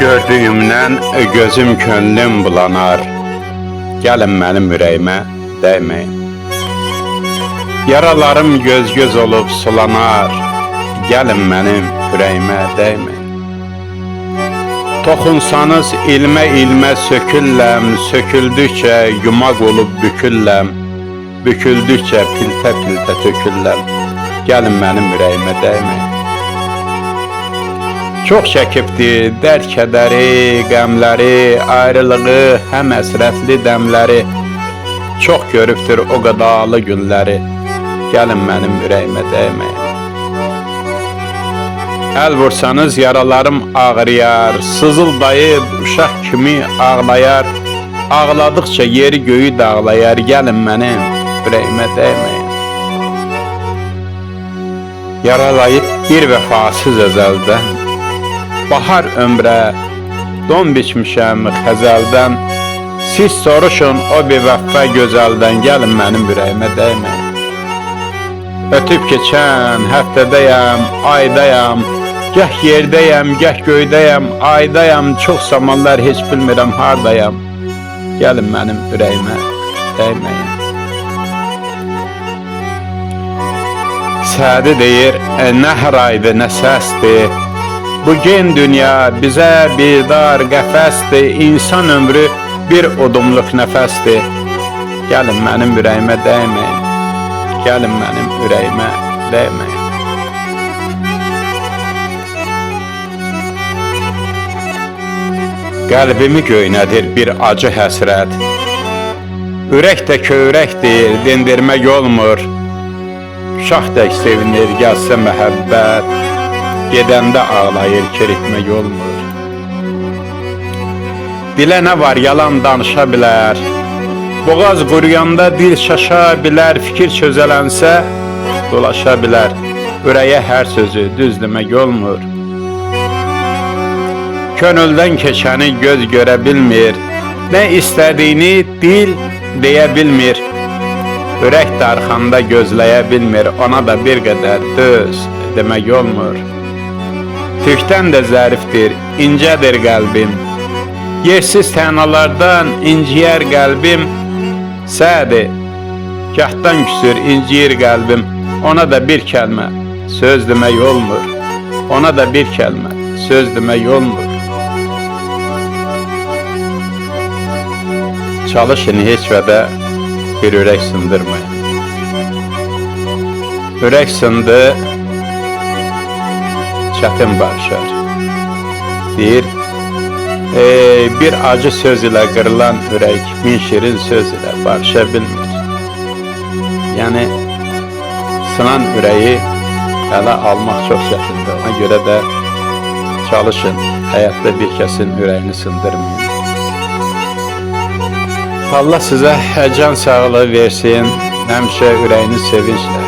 Gördüyümdən gözüm könlüm bulanar. Gəlin mənim ürəyimə dəyməyin. Yaralarım göz-göz olub sulanar. Gəlin mənim ürəyimə dəyməyin. Toxunsanız ilmə-ilmə sökülləm, söküldükcə yumaq olub bükülləm, büküldükcə piltə-piltə tökülləm. Gəlin mənim ürəyimə dəyməyin. Çox çəkibdir dərd kədəri, qəmləri, ayrılığı, həm əsrətli dəmləri. Çox görübdür o qadalı günləri. Gəlin mənim ürəyimə dəyməyin. Əl vursanız yaralarım ağrıyar, sızıldayıb uşaq kimi ağlayar. Ağladıqca yeri göyü dağlayar. Gəlin mənim ürəyimə dəyməyin. Yaralayıb bir vəfasız əzəldən, bahar ömrə don biçmişəm xəzəldən. Siz soruşun o bir vəffa gözəldən. Gəlin mənim ürəyimə dəyməyin. Ötüb keçən həftədəyəm, aydayam, gəh yerdəyəm, gəh göydəyəm, aydayam. Çox zamanlar heç bilmirəm hardayam. Gəlin mənim ürəyimə dəyməyin. Sədi deyir, nə haraydı, nə səsdir. Bu gen dünya bizə bir dar qəfəsdir. İnsan ömrü bir udumluq nəfəsdir. Gəlin mənim ürəyimə dəyməyin. Gəlin mənim ürəyimə dəyməyin. Qəlbimi göynədir bir acı həsrət. Ürək də kövrəkdir, dindirmək olmur. Uşaq da sevinir, gəlsə məhəbbət. Gedəndə ağlayır, kiritmək olmur. Dilə nə var, yalan danışa bilər. Boğaz quruyanda dil şaşa bilər. Fikir çözələnsə dolaşa bilər. Ürəyə hər sözü düz demək olmur. Könüldən keçəni göz görə bilmir. Nə istədiyini dil deyə bilmir. Ürək də arxanda gözləyə bilmir. Ona da bir qədər düz demək olmur. Tükdən də zərifdir, incədir qəlbim. Yersiz tənalardan inciyər qəlbim. Sədi, gahdan küsür, inciyir qəlbim. Ona da bir kəlmə söz demək olmur. Ona da bir kəlmə söz demək olmur. Çalışın heç vədə bir ürək sındırmayın. Ürək sındı, çətin barışar. Deyir, bir acı söz ilə qırılan ürək min şirin söz ilə barışa bilmir. Yəni, sınan ürəyi ələ almaq çox çətindir. Ona görə də çalışın, həyatda bir kəsin ürəyini sındırmayın. Allah sizə can sağlığı versin, həmişə ürəyiniz sevinclə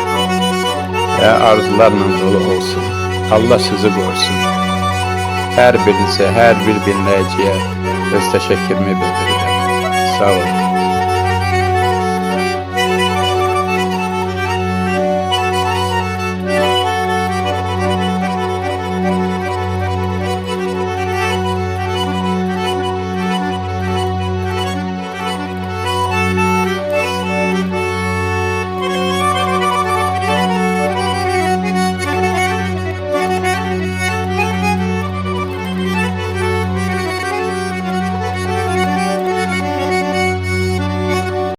və arzularla dolu olsun. Allah sizi qorusun. Hər birinizə, hər bir dinləyiciyə öz təşəkkürümü bildirirəm. Sağ olun.